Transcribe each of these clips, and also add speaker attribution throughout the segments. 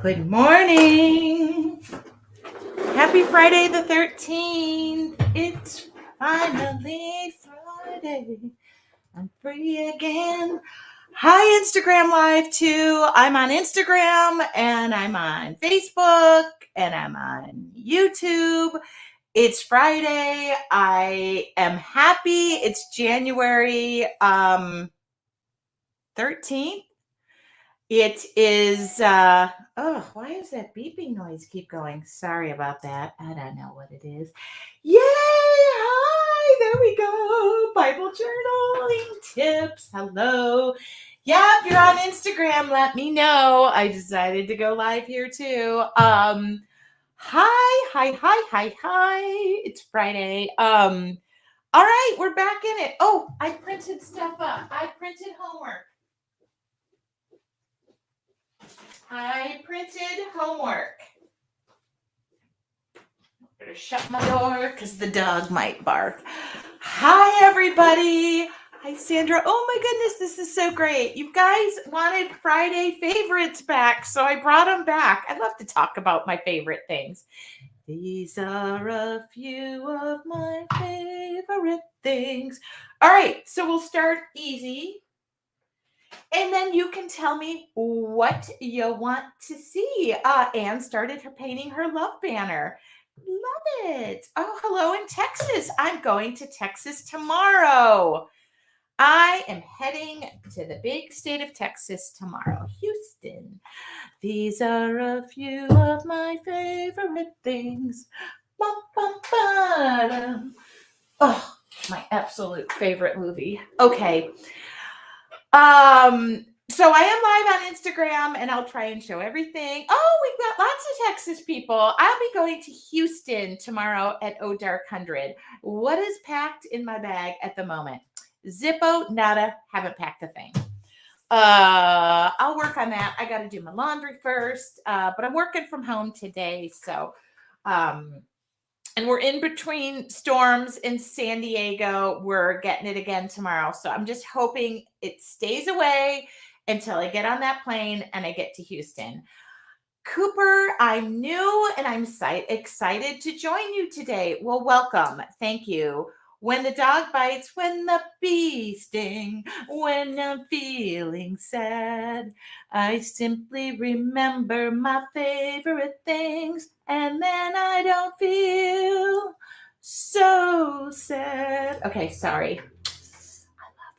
Speaker 1: Good morning. Happy Friday the 13th. It's finally Friday. I'm free again. Hi, Instagram Live too. I'm on Instagram and I'm on Facebook and I'm on YouTube. It's Friday. I am happy. It's January 13th. It is, why is that beeping noise keep going? Sorry about that. I don't know what it is. Yay! Hi! There we go. Bible journaling tips. Hello. Yeah, if you're on Instagram, let me know. I decided to go live here too. Hi. It's Friday. All right, we're back in it. Oh, I printed stuff up. I printed homework. I'm gonna shut my door because the dog might bark. Hi, everybody. Hi, Sandra. Oh my goodness, this is so great. You guys wanted Friday favorites back, so I brought them back. I love to talk about my favorite things. These are a few of my favorite things. All right, so we'll start easy. And then you can tell me what you want to see. Anne started her painting her love banner. Love it. Oh, hello in Texas. I'm going to Texas tomorrow. I am heading to the big state of Texas tomorrow, Houston. These are a few of my favorite things. Bum, bum, ba-dum. Oh, my absolute favorite movie. Okay. So I am live on Instagram and I'll try and show everything. Oh, we've got lots of Texas people. I'll be going to Houston tomorrow at Oh Dark 100. What is packed in my bag at the moment? Zippo, nada, haven't packed a thing. I'll work on that. I got to do my laundry first, but I'm working from home today. So, and we're in between storms in San Diego. We're getting it again tomorrow. So I'm just hoping it stays away until I get on that plane and I get to Houston. Cooper, I'm new and I'm excited to join you today. Well, welcome. Thank you. When the dog bites, when the bee sting, when I'm feeling sad, I simply remember my favorite things, and then I don't feel so sad. Okay, sorry. I love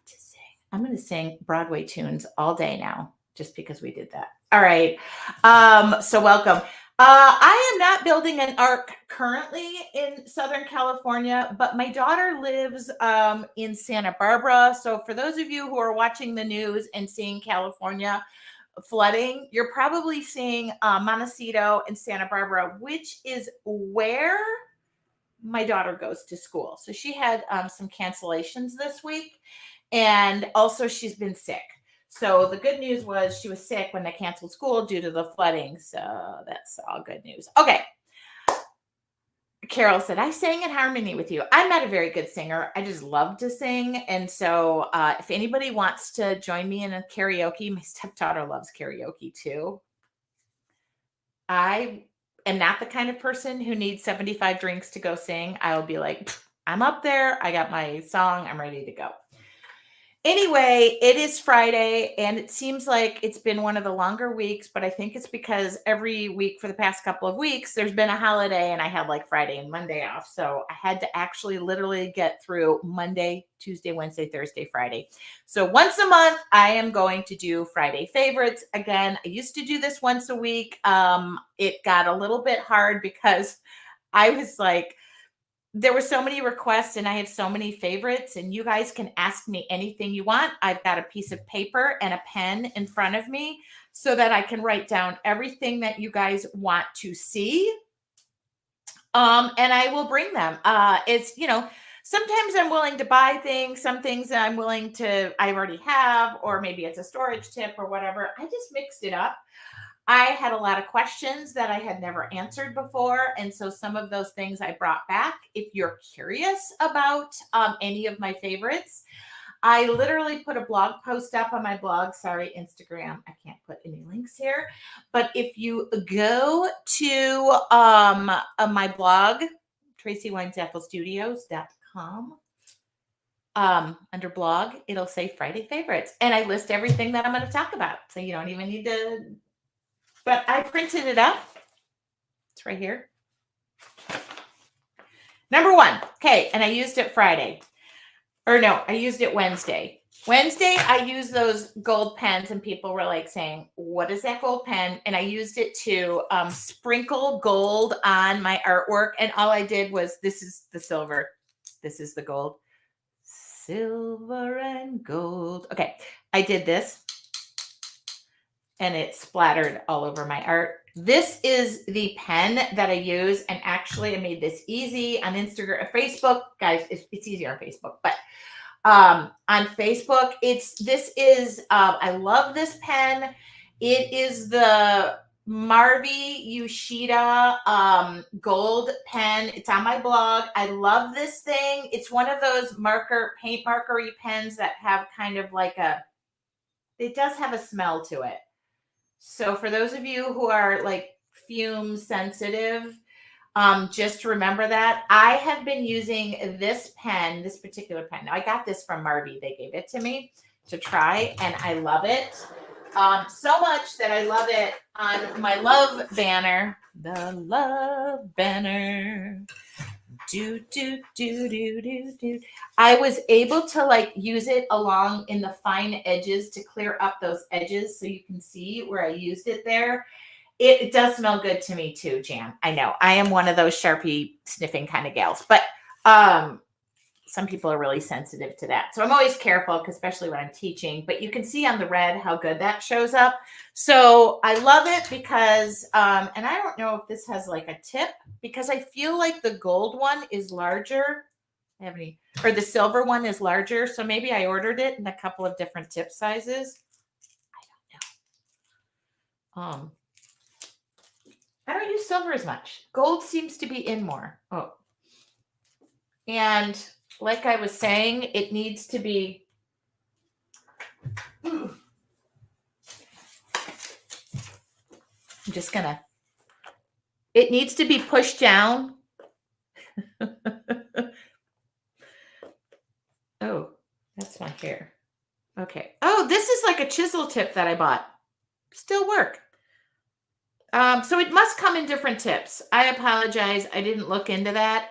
Speaker 1: to sing. I'm going to sing Broadway tunes all day now, just because we did that. All right. So welcome. I am not building an ark currently in Southern California, but my daughter lives in Santa Barbara. So for those of you who are watching the news and seeing California flooding, you're probably seeing Montecito and Santa Barbara, which is where my daughter goes to school. So she had some cancellations this week, and also she's been sick. So the good news was she was sick when they canceled school due to the flooding. So that's all good news. Okay. Carol said, I sang in harmony with you. I'm not a very good singer. I just love to sing. And so if anybody wants to join me in a karaoke, my stepdaughter loves karaoke too. I am not the kind of person who needs 75 drinks to go sing. I'll be like, I'm up there. I got my song. I'm ready to go. Anyway, it is Friday, and it seems like it's been one of the longer weeks, but I think it's because every week for the past couple of weeks, there's been a holiday, and I had like Friday and Monday off. So I had to actually literally get through Monday, Tuesday, Wednesday, Thursday, Friday. So once a month, I am going to do Friday favorites. Again, I used to do this once a week. It got a little bit hard because I was like, there were so many requests and I have so many favorites, and you guys can ask me anything you want. I've got a piece of paper and a pen in front of me so that I can write down everything that you guys want to see. And I will bring them. It's, sometimes I'm willing to buy things, some things that I already have, or maybe it's a storage tip or whatever. I just mixed it up. I had a lot of questions that I had never answered before. And so some of those things I brought back. If you're curious about any of my favorites, I literally put a blog post up on my blog. Sorry, Instagram. I can't put any links here. But if you go to my blog, TracyWinesAppleStudios.com, under blog, it'll say Friday favorites. And I list everything that I'm going to talk about. So you don't even need to, but I printed it up. It's right here. Number 1. Okay. And I used it Friday. Or no, I used it Wednesday. Wednesday, I used those gold pens and people were like saying, what is that gold pen? And I used it to sprinkle gold on my artwork. And all I did was, this is the silver. This is the gold. Silver and gold. Okay, I did this and it splattered all over my art. This is the pen that I use, and actually I made this easy on Instagram, Facebook. Guys, it's easier on Facebook, but on Facebook, I love this pen. It is the Marvy Yoshida gold pen. It's on my blog. I love this thing. It's one of those paint markery pens that have kind of like it does have a smell to it. So for those of you who are like fume sensitive, just remember that. I have been using this particular pen. Now I got this from Marvy. They gave it to me to try, and I love it so much that I love it on my love banner. The love banner. Do, do, do, do, do, do. I was able to like use it along in the fine edges to clear up those edges so you can see where I used it there. It does smell good to me too, Jan. I know. I am one of those Sharpie sniffing kind of gals, but some people are really sensitive to that. So I'm always careful, especially when I'm teaching. But you can see on the red how good that shows up. So I love it because, and I don't know if this has like a tip, because I feel like the gold one is larger. Or the silver one is larger. So maybe I ordered it in a couple of different tip sizes. I don't know. I don't use silver as much. Gold seems to be in more. Oh. And like I was saying, it needs to be. I'm just gonna. It needs to be pushed down. Oh, that's my hair. Okay. Oh, this is like a chisel tip that I bought. Still work. So it must come in different tips. I apologize. I didn't look into that.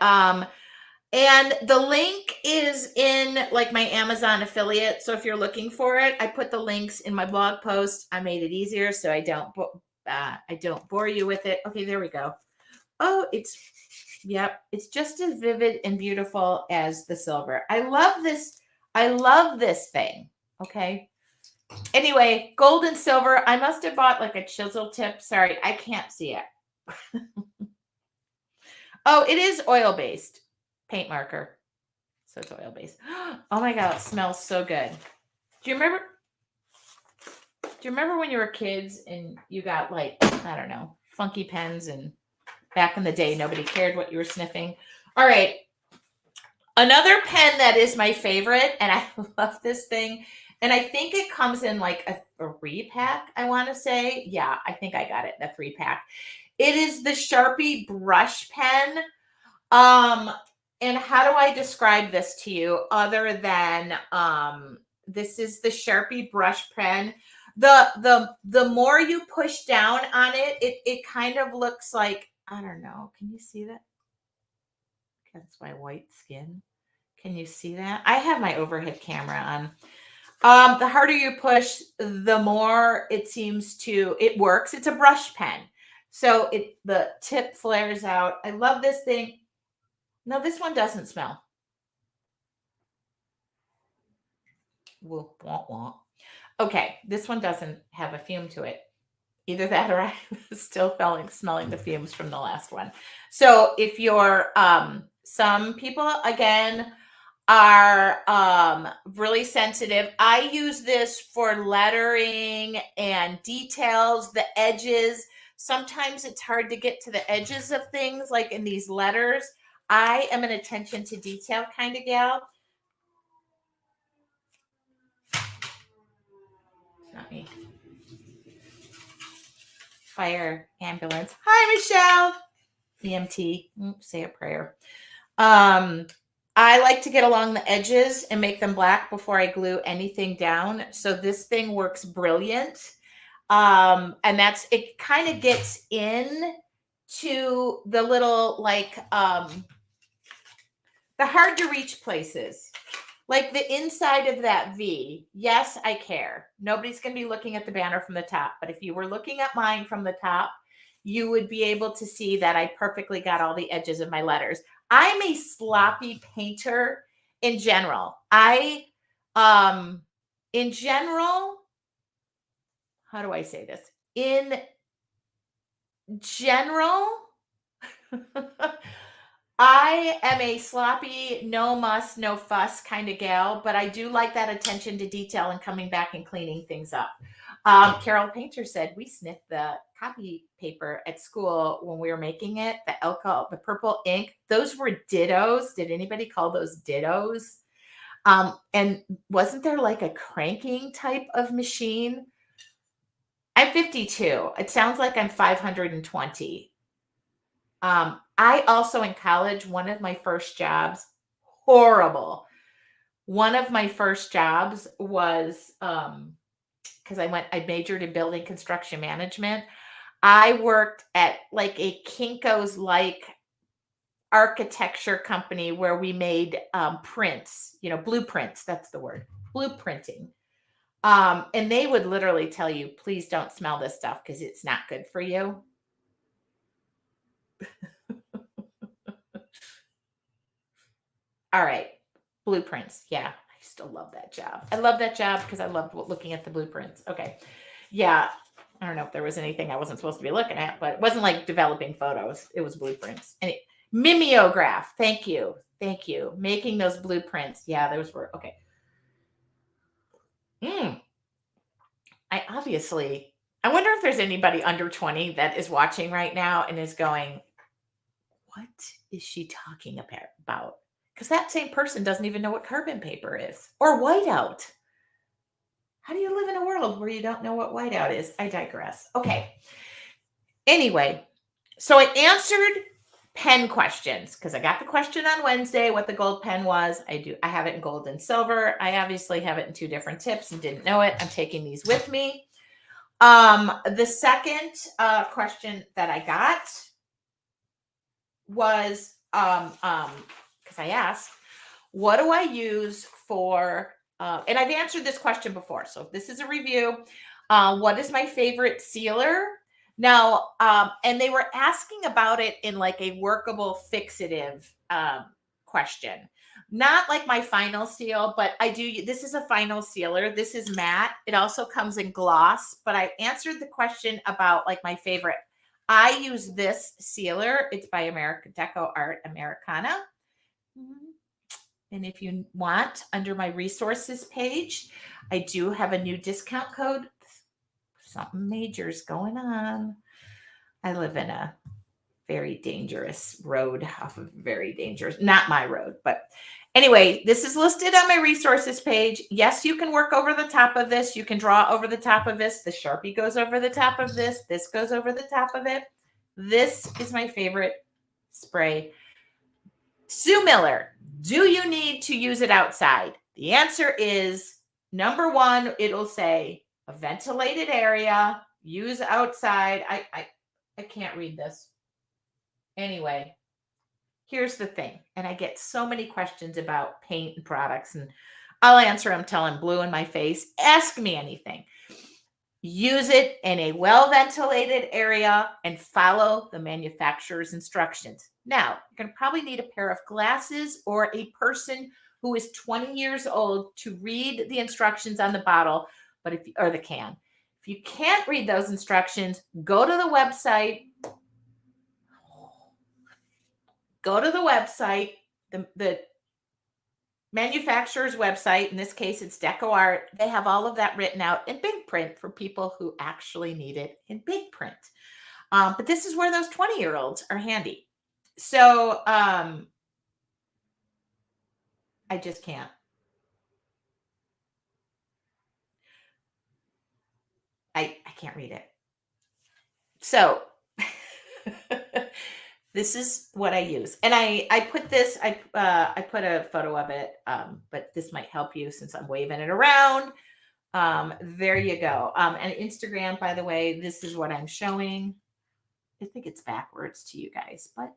Speaker 1: And the link is in like my Amazon affiliate. So if you're looking for it, I put the links in my blog post. I made it easier so I don't bore you with it. Okay, there we go. Oh, it's just as vivid and beautiful as the silver. I love this. I love this thing. Okay. Anyway, gold and silver. I must have bought like a chisel tip. Sorry, I can't see it. Oh, it is oil-based paint marker. So it's oil-based. Oh my God, it smells so good. Do you remember when you were kids and you got like, I don't know, funky pens, and back in the day, nobody cared what you were sniffing? All right. Another pen that is my favorite, and I love this thing, and I think it comes in like a 3-pack, I want to say. Yeah, I think I got it in a 3-pack. It is the Sharpie brush pen. And how do I describe this to you other than this is the Sharpie brush pen. The more you push down on it, it kind of looks like, I don't know. Can you see that? That's my white skin. Can you see that? I have my overhead camera on. The harder you push, the more it works. It's a brush pen. So the tip flares out. I love this thing. No, this one doesn't smell. Womp, womp. Okay, this one doesn't have a fume to it. Either that or I was still smelling the fumes from the last one. So if you're, some people, again, are really sensitive. I use this for lettering and details, the edges. Sometimes it's hard to get to the edges of things, like in these letters. I am an attention to detail kind of gal. fire, ambulance. Hi, Michelle. EMT. Say a prayer. I like to get along the edges and make them black before I glue anything down. So this thing works brilliant. And it kind of gets in to the little the hard to reach places. Like the inside of that V. Yes, I care. Nobody's going to be looking at the banner from the top, but if you were looking at mine from the top, you would be able to see that I perfectly got all the edges of my letters. I'm a sloppy painter in general. In general, how do I say this? In general, I am a sloppy, no muss, no fuss kind of gal, but I do like that attention to detail and coming back and cleaning things up. Carol Painter said we sniffed the copy paper at school when we were making it, the purple ink. Those were dittos. Did anybody call those dittos? And wasn't there like a cranking type of machine? I'm 52. It sounds like I'm 520. I also in college, one of my first jobs, horrible. One of my first jobs was because I majored in building construction management. I worked at like a Kinko's like architecture company where we made prints, blueprints. That's the word, blueprinting. And they would literally tell you, please don't smell this stuff because it's not good for you. All right. Blueprints. Yeah. I still love that job. I love that job because I loved looking at the blueprints. Okay. Yeah. I don't know if there was anything I wasn't supposed to be looking at, but it wasn't like developing photos. It was blueprints. And mimeograph. Thank you. Thank you. Making those blueprints. Yeah, those were okay. I wonder if there's anybody under 20 that is watching right now and is going, what is she talking about? Because that same person doesn't even know what carbon paper is or whiteout. How do you live in a world where you don't know what whiteout is? I digress. Okay. Anyway, so I answered pen questions because I got the question on Wednesday what the gold pen was. I have it in gold and silver. I obviously have it in 2 different tips and didn't know it. I'm taking these with me. The second question that I got was because I asked, what do I use for, and I've answered this question before. So if this is a review, what is my favorite sealer? Now, and they were asking about it in like a workable fixative question. Not like my final seal, but this is a final sealer. This is matte. It also comes in gloss, but I answered the question about like my favorite. I use this sealer. It's by Deco Art Americana. And if you want, under my resources page, I do have a new discount code. Something major's going on. I live in a very dangerous road off of very dangerous, not my road, but anyway, this is listed on my resources page. Yes, you can work over the top of this. You can draw over the top of this. The Sharpie goes over the top of this. This goes over the top of it. This is my favorite spray. Sue Miller, do you need to use it outside? The answer is number 1, it'll say a ventilated area, use outside. I can't read this. Anyway, here's the thing, and I get so many questions about paint and products, and I'll answer them till I'm blue in my face. Ask me anything. Use it in a well-ventilated area and follow the manufacturer's instructions. Now, you're going to probably need a pair of glasses or a person who is 20 years old to read the instructions on the bottle, or the can. If you can't read those instructions, go to the website. The manufacturer's website. In this case, it's Deco Art. They have all of that written out in big print for people who actually need it in big print. But this is where those 20-year-olds are handy. So I just can't. I can't read it. So this is what I use. And I put this, I put a photo of it, but this might help you since I'm waving it around. There you go. And Instagram, by the way, this is what I'm showing. I think it's backwards to you guys, but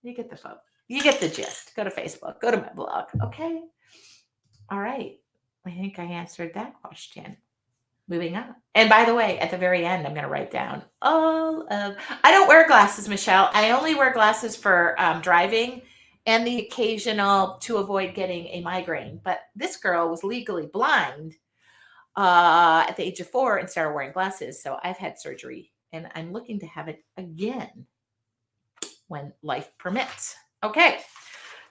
Speaker 1: you get the photo. You get the gist. Go to Facebook, go to my blog. Okay. All right. I think I answered that question. Moving on. And by the way, at the very end, I'm going to write down I don't wear glasses, Michelle. I only wear glasses for driving and the occasional to avoid getting a migraine. But this girl was legally blind at the age of 4 and started wearing glasses. So I've had surgery and I'm looking to have it again when life permits. Okay.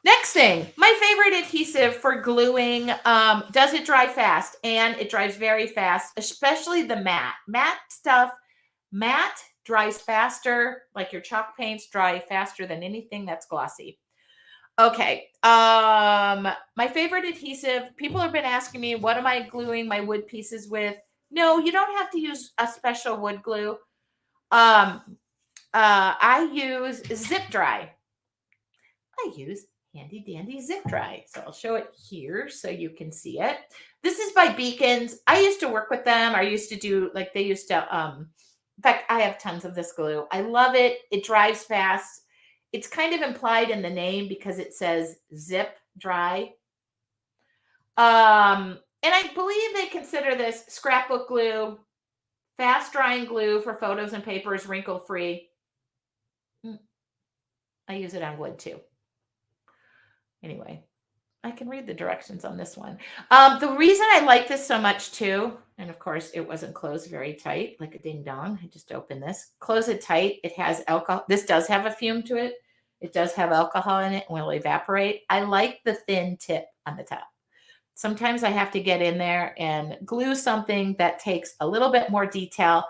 Speaker 1: Next thing, my favorite adhesive for gluing. Does it dry fast? And it dries very fast, especially the matte. Matte stuff, matte dries faster, like your chalk paints dry faster than anything that's glossy. Okay. My favorite adhesive, people have been asking me, what am I gluing my wood pieces with? No, you don't have to use a special wood glue. I use Zip Dry. I use handy dandy Zip Dry. So I'll show it here so you can see it. This is by Beacons. I used to work with them. I used to do like they used to in fact, I have tons of this glue. I love it. It dries fast. It's kind of implied in the name because it says Zip Dry. And I believe they consider this scrapbook glue, fast drying glue for photos and papers, wrinkle free. I use it on wood too. Anyway, I can read the directions on this one. The reason I like this so much too, and of course it wasn't closed very tight, like a ding dong. I just opened this. Close it tight. It has alcohol. This does have a fume to it. It does have alcohol in it and will evaporate. I like the thin tip on the top. Sometimes I have to get in there and glue something that takes a little bit more detail.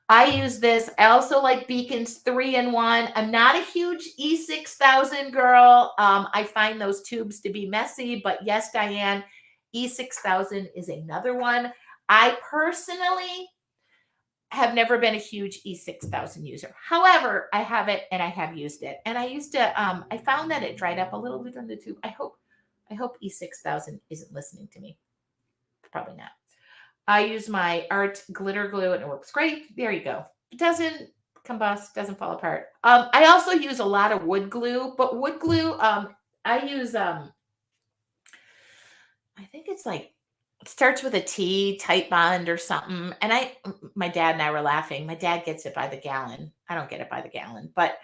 Speaker 1: I use this. I also like Beacon's 3-in-1. I'm not a huge E6000 girl. I find those tubes to be messy, but yes, Diane, E6000 is another one. I personally have never been a huge E6000 user. However, I have it and I have used it. And I used to, I found that it dried up a little bit on the tube. I hope E6000 isn't listening to me. Probably not. I use my art glitter glue and it works great. There you go. It doesn't combust, doesn't fall apart. I also use a lot of wood glue, but wood glue, I use, I think it's like, it starts with a T, Tight Bond or something. And my dad and I were laughing. My dad gets it by the gallon. I don't get it by the gallon. But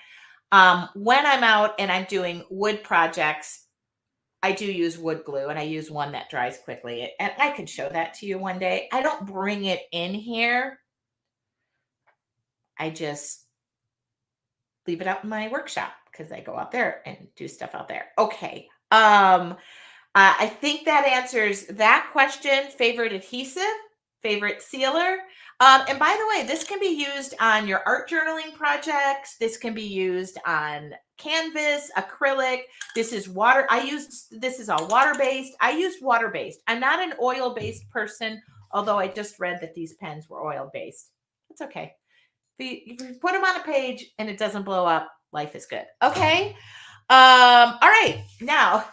Speaker 1: when I'm out and I'm doing wood projects, I do use wood glue and I use one that dries quickly. And I can show that to you one day. I don't bring it in here. I just leave it out in my workshop because I go out there and do stuff out there. Okay. I think that answers that question. Favorite adhesive, favorite sealer. And by the way, this can be used on your art journaling projects. This can be used on canvas, acrylic. This is water. This is all water-based. I used water-based. I'm not an oil-based person, although I just read that these pens were oil-based. It's okay. If you put them on a page and it doesn't blow up, life is good. Okay. All right. Now,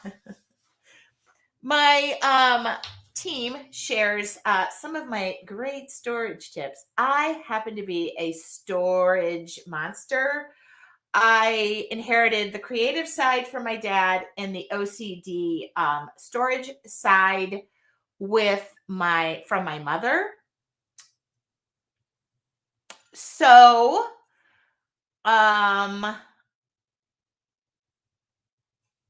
Speaker 1: my team shares some of my great storage tips. I happen to be a storage monster. I inherited the creative side from my dad and the OCD storage side from my mother. So, I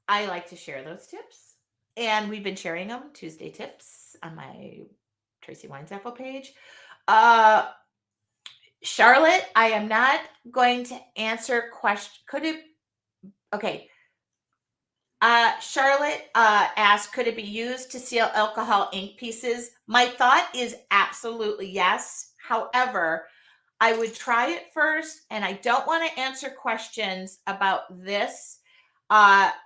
Speaker 1: like to share those tips. And we've been sharing them, Tuesday tips, on my Tracy Weinzapfel page. Charlotte, I am not going to answer question. Okay. Charlotte asked, could it be used to seal alcohol ink pieces? My thought is absolutely yes. However, I would try it first, and I don't want to answer questions about this.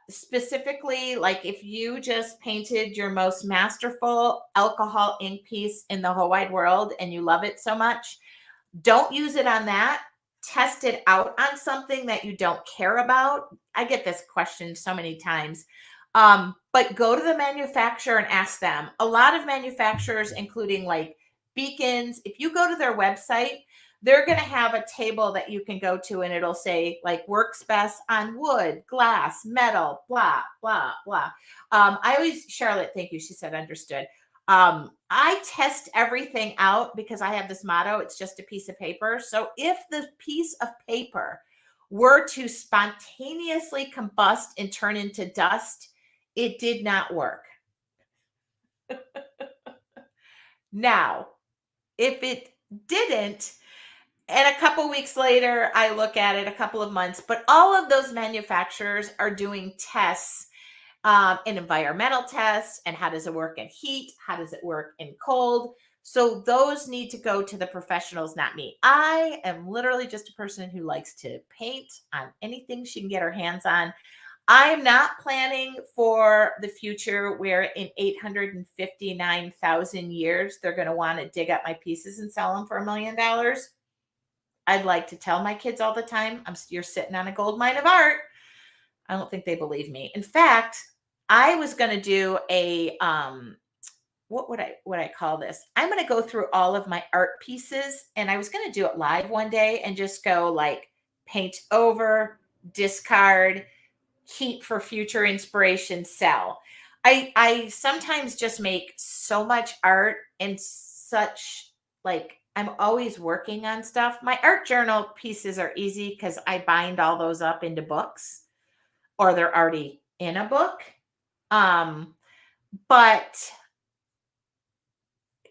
Speaker 1: Specifically, like if you just painted your most masterful alcohol ink piece in the whole wide world and you love it so much, don't use it on that. tested out on something that you don't care about? I get this question so many times. But go to the manufacturer and ask them. A lot of manufacturers, including like Beacons, if you go to their website, they're going to have a table that you can go to and it'll say like works best on wood, glass, metal, blah, blah, blah. I always, Charlotte, thank you. She said, understood. I test everything out because I have this motto, it's just a piece of paper. So if the piece of paper were to spontaneously combust and turn into dust, it did not work. Now, if it didn't, and a couple weeks later, I look at it, a couple of months, but all of those manufacturers are doing tests, and environmental tests, and how does it work in heat? How does it work in cold? So those need to go to the professionals, not me. I am literally just a person who likes to paint on anything she can get her hands on. I am not planning for the future where in 859,000 years, they're going to want to dig up my pieces and sell them for $1 million. I'd like to tell my kids all the time, you're sitting on a gold mine of art. I don't think they believe me. In fact, I was going to do a, what would I call this? I'm going to go through all of my art pieces, and I was going to do it live one day and just go like paint over, discard, keep for future inspiration, sell. I sometimes just make so much art and such, like, I'm always working on stuff. My art journal pieces are easy because I bind all those up into books, or they're already in a book. But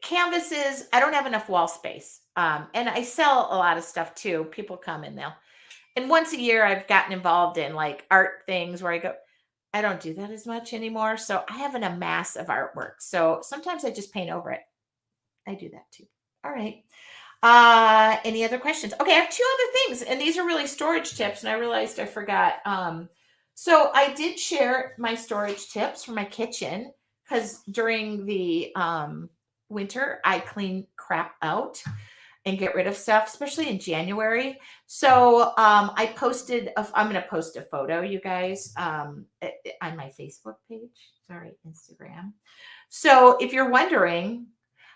Speaker 1: canvases, I don't have enough wall space. And I sell a lot of stuff too. People come in now. And once a year, I've gotten involved in like art things where I go, I don't do that as much anymore. So I have a mass of artwork. So sometimes I just paint over it. I do that too. All right. Any other questions? Okay, I have two other things, and these are really storage tips, and I realized I forgot. So I did share my storage tips for my kitchen because during the winter, I clean crap out and get rid of stuff, especially in January. So I posted, I'm going to post a photo, you guys, on my Facebook page. Sorry, Instagram. So if you're wondering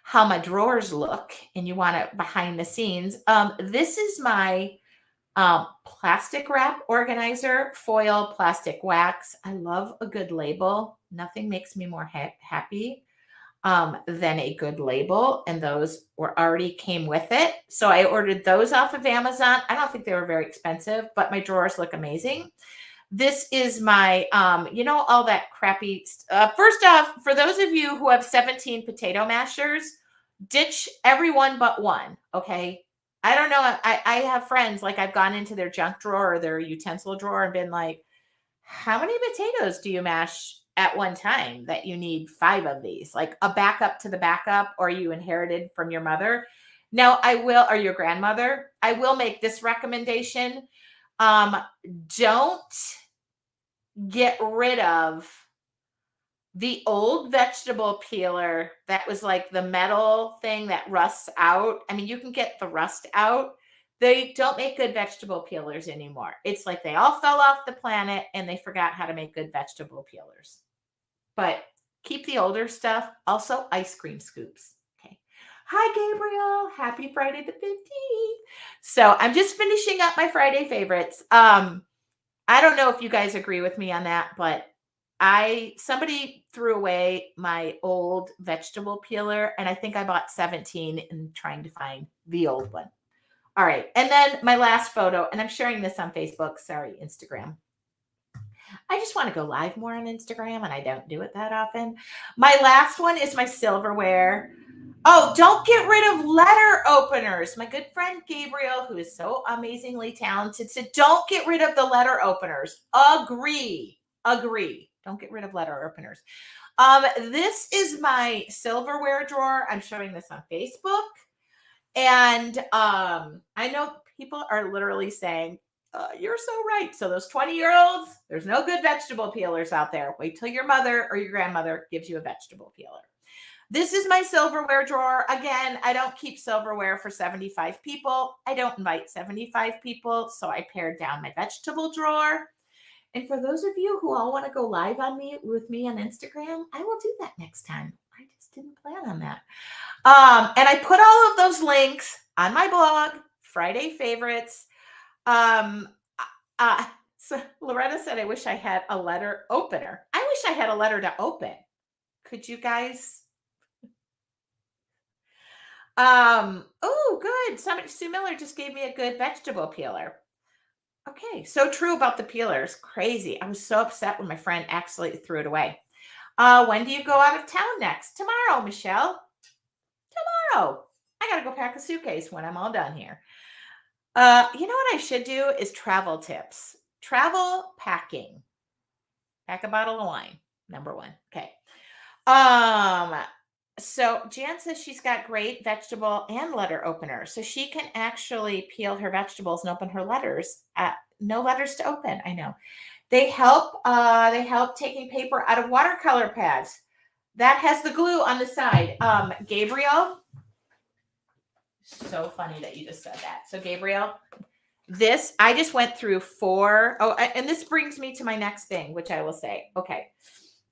Speaker 1: how my drawers look and you want it behind the scenes, this is my plastic wrap organizer, foil, plastic wax. I love a good label. Nothing makes me more happy than a good label. And those already came with it. So I ordered those off of Amazon. I don't think they were very expensive, but my drawers look amazing. This is my, all that crappy. First off, for those of you who have 17 potato mashers, ditch every one but one. Okay. I don't know. I have friends, like I've gone into their junk drawer or their utensil drawer and been like, how many potatoes do you mash at one time that you need 5 of these? Like a backup to the backup, or you inherited from your mother. Now I will, or your grandmother. I will make this recommendation. Don't get rid of the old vegetable peeler that was like the metal thing that rusts out. I mean, you can get the rust out. They don't make good vegetable peelers anymore. It's like they all fell off the planet and they forgot how to make good vegetable peelers. But keep the older stuff. Also, ice cream scoops. Okay. Hi, Gabriel. Happy Friday the 15th. So I'm just finishing up my Friday favorites. I don't know if you guys agree with me on that, but somebody threw away my old vegetable peeler, and I think I bought 17 and trying to find the old one. All right. And then my last photo, and I'm sharing this on Facebook. Sorry, Instagram. I just want to go live more on Instagram, and I don't do it that often. My last one is my silverware. Oh, don't get rid of letter openers. My good friend Gabriel, who is so amazingly talented, said, don't get rid of the letter openers. Agree. Don't get rid of letter openers. This is my silverware drawer. I'm showing this on Facebook. And I know people are literally saying, you're so right. So those 20-year-olds, there's no good vegetable peelers out there. Wait till your mother or your grandmother gives you a vegetable peeler. This is my silverware drawer. Again, I don't keep silverware for 75 people. I don't invite 75 people. So I pared down my vegetable drawer. And for those of you who all want to go live on me with me on Instagram, I will do that next time. I just didn't plan on that. And I put all of those links on my blog, Friday Favorites. So Loretta said, I wish I had a letter opener. I wish I had a letter to open. Could you guys? Oh, good. Somebody, Sue Miller just gave me a good vegetable peeler. Okay, so true about the peelers. Crazy. I was so upset when my friend actually threw it away. When do you go out of town next? Tomorrow, Michelle. Tomorrow. I gotta go pack a suitcase when I'm all done here. You know what I should do is travel tips. Travel packing. Pack a bottle of wine. Number one. Okay. So Jan says she's got great vegetable and letter opener. So she can actually peel her vegetables and open her letters. No letters to open. I know. They help taking paper out of watercolor pads. That has the glue on the side. Gabriel. So funny that you just said that. So Gabriel, I just went through 4. Oh, and this brings me to my next thing, which I will say. Okay.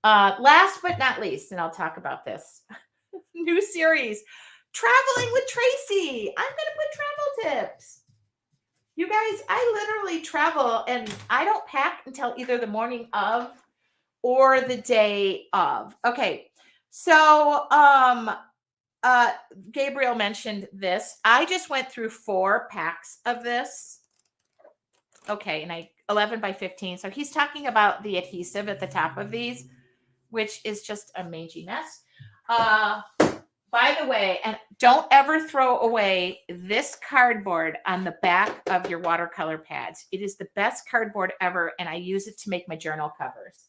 Speaker 1: Last but not least, and I'll talk about this new series, Traveling with Tracy. I'm going to put travel tips. You guys, I literally travel and I don't pack until either the morning of or the day of. Okay. So, Gabriel mentioned this. I just went through 4 packs of this. Okay. And 11 by 15. So he's talking about the adhesive at the top of these, which is just a mangy mess. By the way, and don't ever throw away this cardboard on the back of your watercolor pads. It is the best cardboard ever, and I use it to make my journal covers.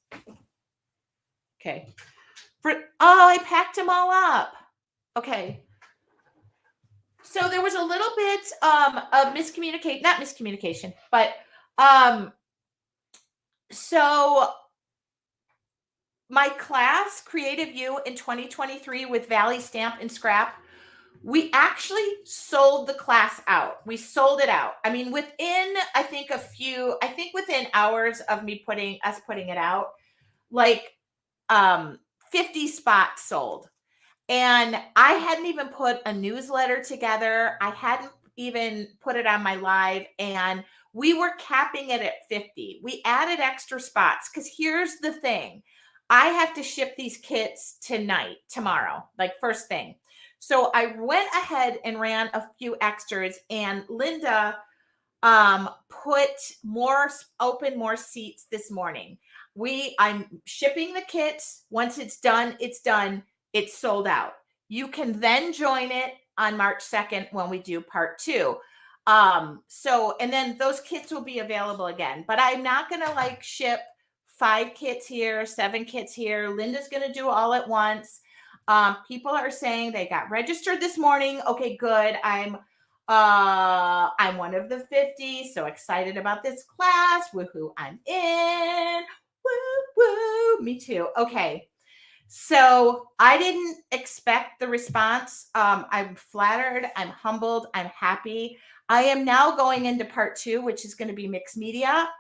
Speaker 1: Okay. I packed them all up. Okay. So there was a little bit of not miscommunication, but so my class, Creative You in 2023 with Valley Stamp and Scrap, we actually sold the class out. We sold it out. I mean, within, within hours of me putting it out, like 50 spots sold. And I hadn't even put a newsletter together. I hadn't even put it on my live, and we were capping it at 50. We added extra spots because here's the thing. I have to ship these kits tomorrow, like first thing. So I went ahead and ran a few extras, and Linda opened more seats this morning. I'm shipping the kits. Once it's done, it's done. It's sold out. You can then join it on March 2nd when we do part 2. And then those kits will be available again, but I'm not going to ship 5 kits here, 7 kits here. Linda's going to do all at once. People are saying they got registered this morning. Okay, good. I'm one of the 50. So excited about this class. Woohoo, I'm in. Woo, woo. Me too. Okay. So I didn't expect the response. I'm flattered. I'm humbled. I'm happy. I am now going into part 2, which is going to be mixed media.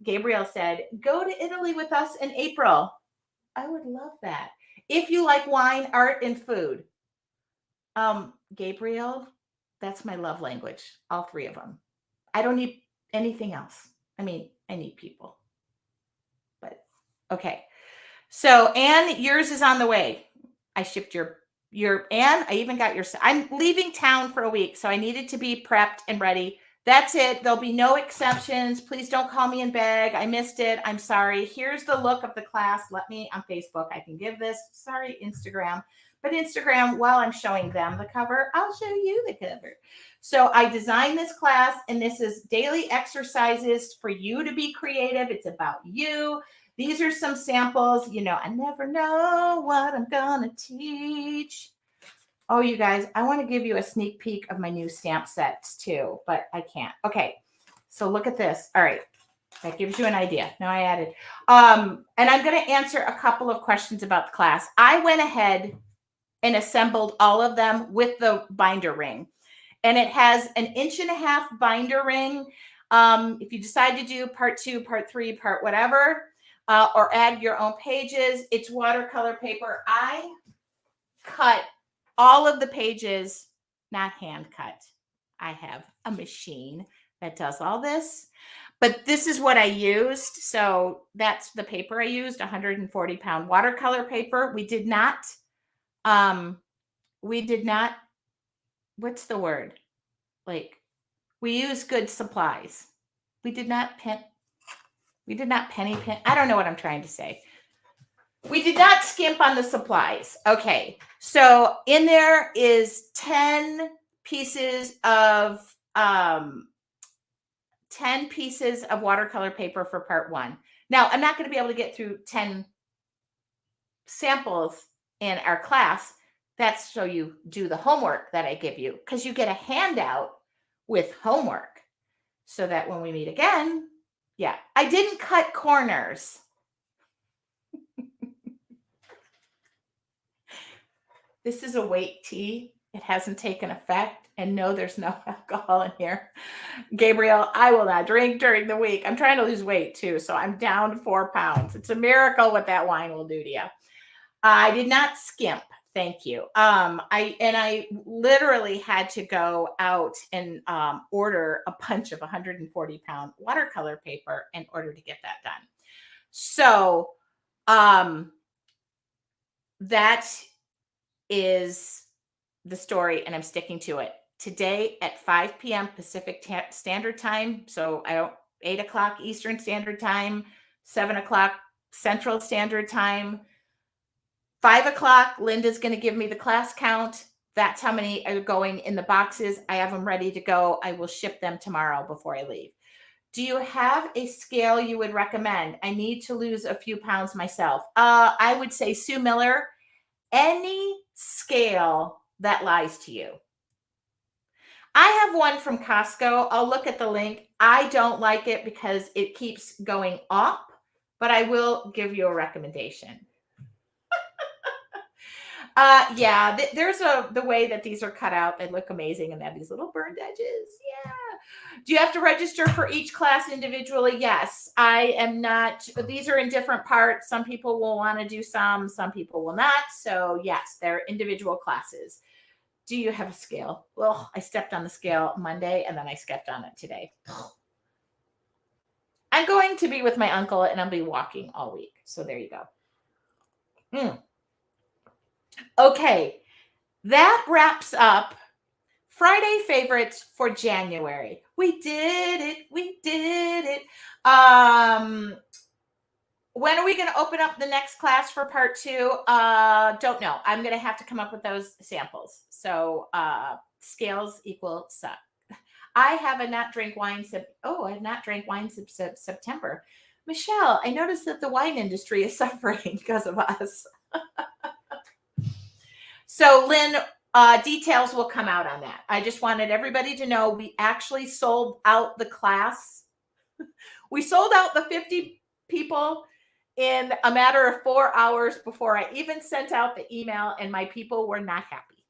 Speaker 1: Gabriel said, go to Italy with us in April. I would love that. If you like wine, art, and food. Gabriel, that's my love language. All 3 of them. I don't need anything else. I mean, I need people. But okay. So, Anne, yours is on the way. I shipped your Anne. I even got I'm leaving town for a week, so I needed to be prepped and ready. That's it. There'll be no exceptions. Please don't call me and beg. I missed it. I'm sorry. Here's the look of the class. Let me on Facebook. I can give this. Sorry, Instagram. But Instagram, while I'm showing them the cover, I'll show you the cover. So I designed this class, and this is daily exercises for you to be creative. It's about you. These are some samples. I never know what I'm going to teach. Oh, you guys, I want to give you a sneak peek of my new stamp sets too, but I can't. Okay, so look at this. All right. That gives you an idea. Now I added. And I'm going to answer a couple of questions about the class. I went ahead and assembled all of them with the binder ring. And it has an 1.5-inch binder ring. If you decide to do part 2, part 3, part whatever, or add your own pages, it's watercolor paper. I cut all of the pages, not hand cut. I have a machine that does all this, but this is what I used. So that's the paper I used, 140-pound watercolor paper. We did not, what's the word? Like, we use good supplies. We did not penny pin. I don't know what I'm trying to say. We did not skimp on the supplies. Okay. So in there is 10 pieces of 10 pieces of watercolor paper for part 1. Now, I'm not going to be able to get through 10 samples in our class. That's so you do the homework that I give you, because you get a handout with homework so that when we meet again, yeah, I didn't cut corners. This is a weight tea. It hasn't taken effect. And no, there's no alcohol in here. Gabriel, I will not drink during the week. I'm trying to lose weight too. So I'm down 4 pounds. It's a miracle what that wine will do to you. I did not skimp. Thank you. I literally had to go out and order a bunch of 140-pound watercolor paper in order to get that done. So that is the story, and I'm sticking to it. Today at 5 p.m. Pacific Standard Time, so 8 o'clock Eastern Standard Time, 7 o'clock Central Standard Time, 5 o'clock, Linda's going to give me the class count. That's how many are going in the boxes. I have them ready to go. I will ship them tomorrow before I leave. Do you have a scale you would recommend? I need to lose a few pounds myself. I would say Sue Miller, any scale that lies to you. I have one from Costco. I'll look at the link. I don't like it because it keeps going up, but I will give you a recommendation. Yeah, there's the way that these are cut out. They look amazing, and they have these little burned edges. Yeah. Do you have to register for each class individually? Yes. I am not. These are in different parts. Some people will want to do some people will not. So yes, they're individual classes. Do you have a scale? Well, I stepped on the scale Monday, and then I stepped on it today. I'm going to be with my uncle, and I'll be walking all week. So there you go. Okay. That wraps up Friday favorites for January. We did it. When are we going to open up the next class for part 2? Don't know. I'm going to have to come up with those samples. So scales equal suck. I have not drank wine since September. Michelle, I noticed that the wine industry is suffering because of us. So Lynn, details will come out on that. I just wanted everybody to know we actually sold out the class. We sold out the 50 people in a matter of 4 hours before I even sent out the email, and my people were not happy.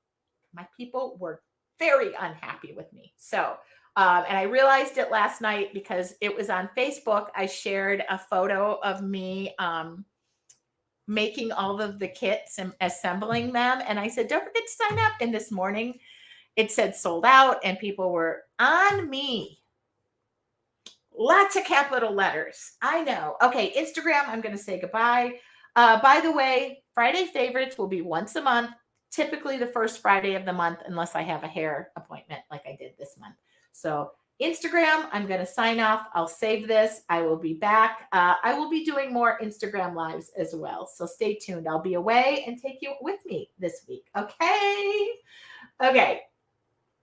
Speaker 1: My people were very unhappy with me. So, and I realized it last night because it was on Facebook. I shared a photo of me making all of the kits and assembling them. And I said, don't forget to sign up. And this morning it said sold out, and people were on me. Lots of capital letters. I know. Okay, Instagram, I'm going to say goodbye. By the way, Friday favorites will be once a month, typically the first Friday of the month, unless I have a hair appointment like I did this month. So Instagram, I'm going to sign off. I'll save this. I will be back. I will be doing more Instagram lives as well. So stay tuned. I'll be away and take you with me this week. Okay. Okay.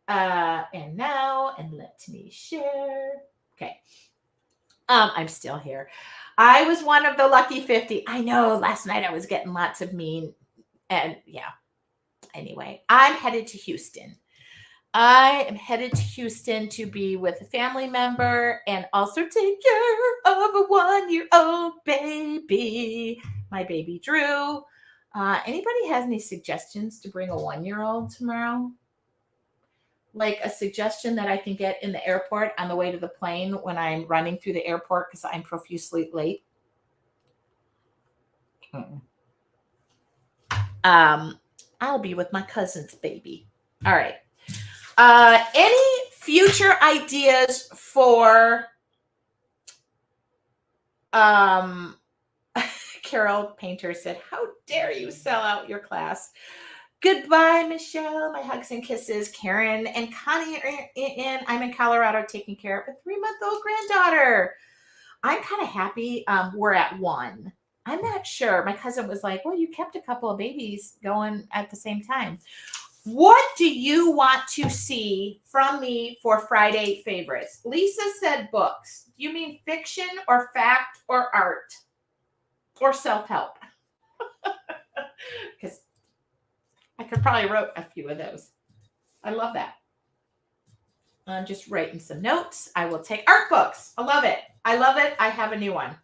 Speaker 1: And now, and let me share. Okay. I'm still here. I was one of the lucky 50. I know last night I was getting lots of mean, and yeah. Anyway, I'm headed to Houston. I am headed to Houston to be with a family member and also take care of a 1-year-old baby, my baby Drew. Anybody has any suggestions to bring a 1-year-old tomorrow? Like a suggestion that I can get in the airport on the way to the plane when I'm running through the airport because I'm profusely late. I'll be with my cousin's baby. All right. Any future ideas for Carol Painter said, "How dare you sell out your class?" Goodbye, Michelle. My hugs and kisses. Karen and Connie are in. I'm in Colorado taking care of a 3-month-old granddaughter. I'm kind of happy we're at 1. I'm not sure. My cousin was like, well, you kept a couple of babies going at the same time. What do you want to see from me for Friday favorites? Lisa said books. Do you mean fiction or fact or art or self-help? Because I could probably wrote a few of those. I love that. I'm just writing some notes. I will take art books. I love it. I love it. I have a new one.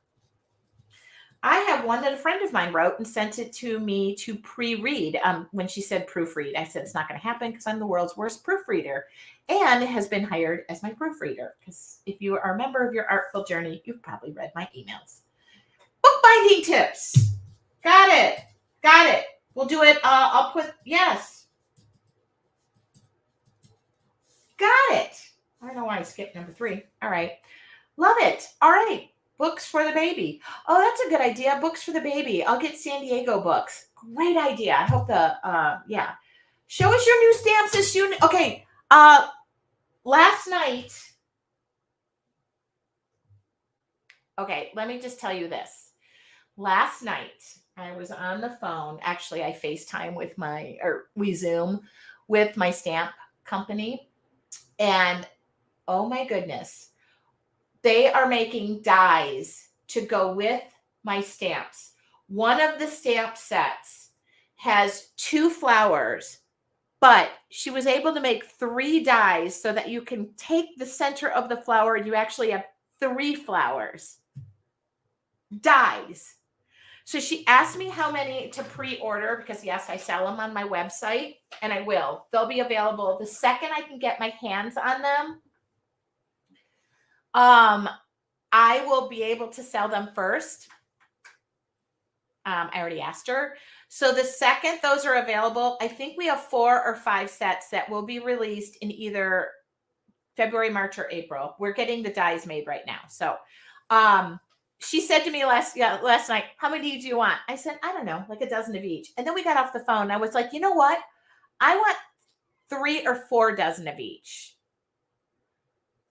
Speaker 1: I have one that a friend of mine wrote and sent it to me to pre-read. When she said proofread, I said it's not going to happen because I'm the world's worst proofreader, and has been hired as my proofreader. Because if you are a member of your artful journey, you've probably read my emails. Bookbinding tips. Got it. Got it. We'll do it. I'll put yes. Got it. I don't know why I skipped number 3. All right. Love it. All right. Books for the baby. Oh, that's a good idea. Books for the baby. I'll get San Diego books. Great idea. I hope yeah. Show us your new stamps as soon. Okay. Last night. Okay. Let me just tell you this. Last night, I was on the phone. Actually, I FaceTime with we Zoom with my stamp company. And oh my goodness. They are making dies to go with my stamps. One of the stamp sets has 2 flowers, but she was able to make 3 dies so that you can take the center of the flower and you actually have 3 flowers. Dies. So she asked me how many to pre-order because, yes, I sell them on my website, and I will. They'll be available the second I can get my hands on them. I will be able to sell them first. I already asked her. So the second those are available, I think we have 4 or 5 sets that will be released in either February, March, or April. We're getting the dies made right now. So she said to me last night, how many do you want? I said, I don't know, like a dozen of each. And then we got off the phone. I was like, you know what? I want 3 or 4 dozen of each.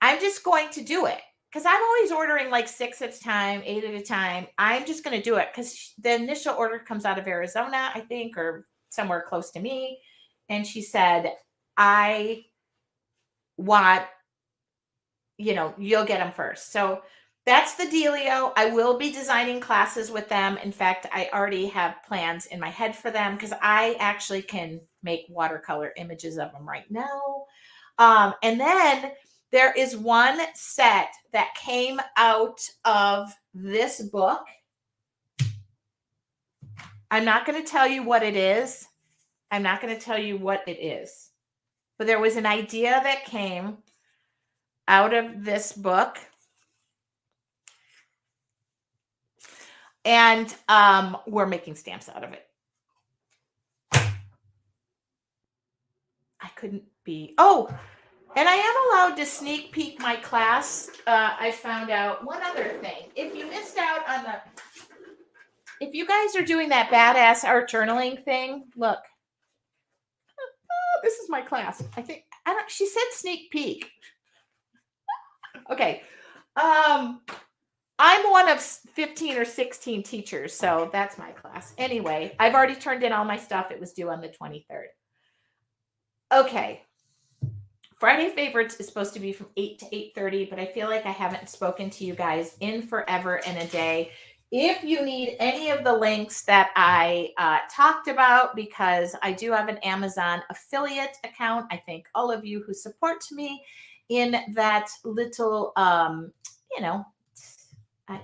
Speaker 1: I'm just going to do it. Because I'm always ordering like 6 at a time, 8 at a time. I'm just going to do it because the initial order comes out of Arizona, I think, or somewhere close to me. And she said, I want, you'll get them first. So that's the dealio. I will be designing classes with them. In fact, I already have plans in my head for them because I actually can make watercolor images of them right now. And then there is one set that came out of this book. I'm not going to tell you what it is. But there was an idea that came out of this book. And we're making stamps out of it. I couldn't be. Oh, and I am allowed to sneak peek my class. I found out one other thing. If you missed out on if you guys are doing that badass art journaling thing, look. Oh, this is my class. She said sneak peek. Okay. I'm one of 15 or 16 teachers, so that's my class. Anyway, I've already turned in all my stuff. It was due on the 23rd. Okay. Friday favorites is supposed to be from 8 to 8:30, but I feel like I haven't spoken to you guys in forever and a day. If you need any of the links that I talked about, because I do have an Amazon affiliate account, I thank all of you who support me in that little, you know, I,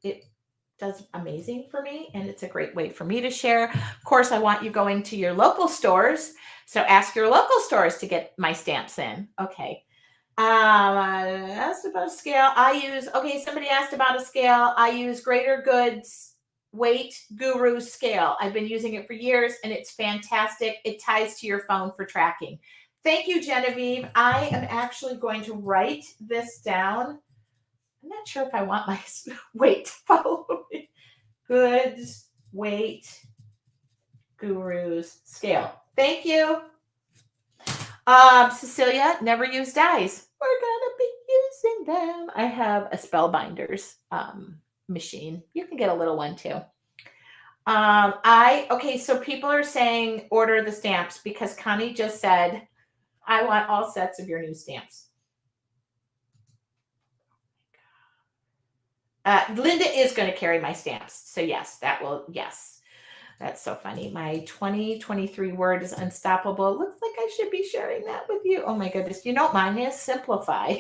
Speaker 1: it does amazing for me, and it's a great way for me to share. Of course, I want you going to your local stores. So ask your local stores to get my stamps in. Okay. I asked about a scale. Somebody asked about a scale. I use Greater Goods Weight Guru scale. I've been using it for years and it's fantastic. It ties to your phone for tracking. Thank you, Genevieve. I am actually going to write this down. I'm not sure if I want my weight to follow me. Goods Weight Gurus scale. Thank you. Cecilia, never use dies. We're gonna be using them. I have a Spellbinders machine. You can get a little one too. So people are saying order the stamps because Connie just said, I want all sets of your new stamps. Linda is going to carry my stamps. So yes. That's so funny. My 2023 word is unstoppable. Looks like I should be sharing that with you. Oh my goodness. You know, mine is simplify.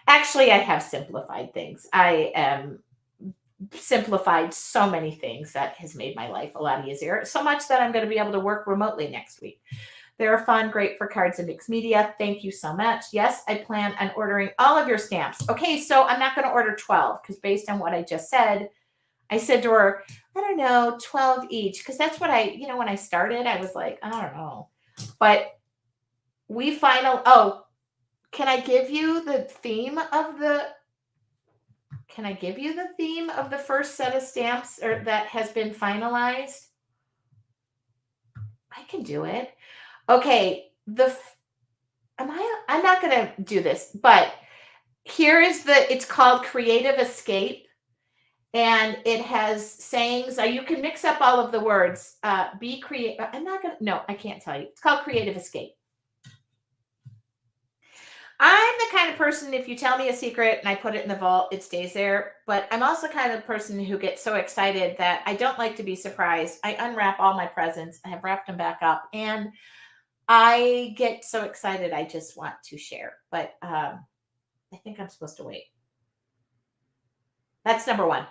Speaker 1: Actually, I have simplified things. I am simplified so many things that has made my life a lot easier. So much that I'm going to be able to work remotely next week. They're fun, great for cards and mixed media. Thank you so much. Yes, I plan on ordering all of your stamps. Okay, so I'm not going to order 12 because based on what I just said, I said to her, I don't know, 12 each. Because that's what when I started, I was like, I don't know. But can I give you the theme of the first set of stamps that has been finalized? I can do it. Okay. I'm not going to do this, but it's called Creative Escape. And it has sayings. You can mix up all of the words. Be creative. I can't tell you. It's called Creative Escape. I'm the kind of person, if you tell me a secret and I put it in the vault, it stays there. But I'm also the kind of person who gets so excited that I don't like to be surprised. I unwrap all my presents. I have wrapped them back up. And I get so excited. I just want to share. But I think I'm supposed to wait. That's number one.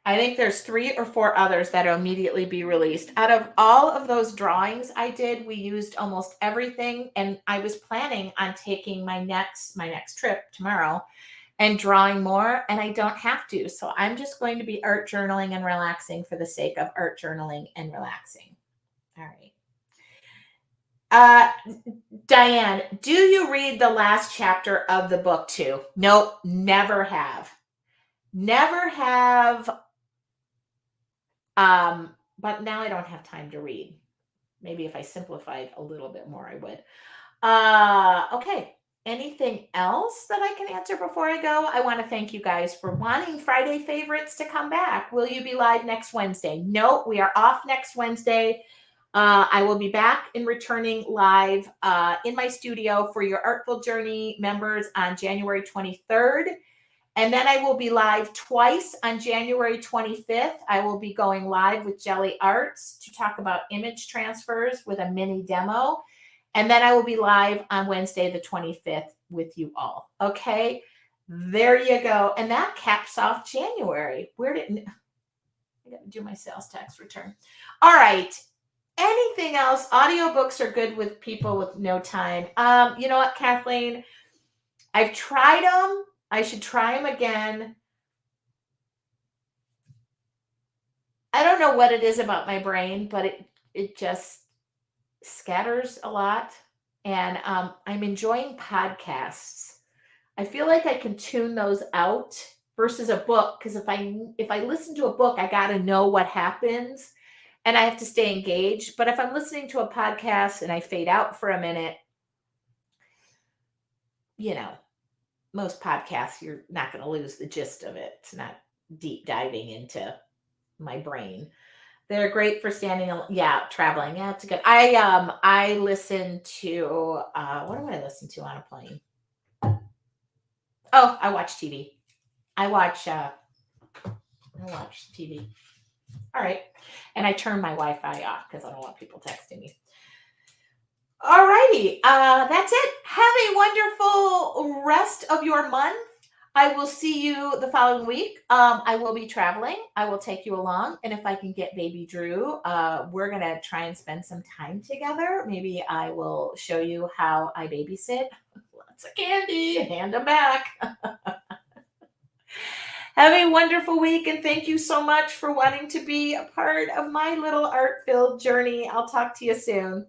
Speaker 1: I think there's 3 or 4 others that'll immediately be released. Out of all of those drawings I did, we used almost everything. And I was planning on taking my next trip tomorrow and drawing more, and I don't have to. So I'm just going to be art journaling and relaxing for the sake of art journaling and relaxing. All right. Diane, do you read the last chapter of the book too? Nope, never have. Never have. But now I don't have time to read. Maybe if I simplified a little bit more, I would. Okay. Anything else that I can answer before I go? I want to thank you guys for wanting Friday favorites to come back. Will you be live next Wednesday? No, we are off next Wednesday. I will be back and returning live in my studio for your Artful Journey members on January 23rd. And then I will be live twice on January 25th. I will be going live with Jelly Arts to talk about image transfers with a mini demo. And then I will be live on Wednesday, the 25th with you all. Okay, there you go. And that caps off January. I got to do my sales tax return. All right. Anything else? Audiobooks are good with people with no time. You know what, Kathleen? I've tried them. I should try them again. I don't know what it is about my brain, but it just scatters a lot. And I'm enjoying podcasts. I feel like I can tune those out versus a book, because if I listen to a book, I got to know what happens and I have to stay engaged. But if I'm listening to a podcast and I fade out for a minute, most podcasts, you're not going to lose the gist of it. It's not deep diving into my brain. They're great for traveling. Yeah, it's good. I listen to what do I listen to on a plane? Oh, I watch TV. I watch TV. All right. And I turn my Wi-Fi off because I don't want people texting me. All righty. That's it. Have a wonderful rest of your month. I will see you the following week. I will be traveling. I will take you along. And if I can get baby Drew, we're going to try and spend some time together. Maybe I will show you how I babysit. Lots of candy. Hand them back. Have a wonderful week, and thank you so much for wanting to be a part of my little art-filled journey. I'll talk to you soon.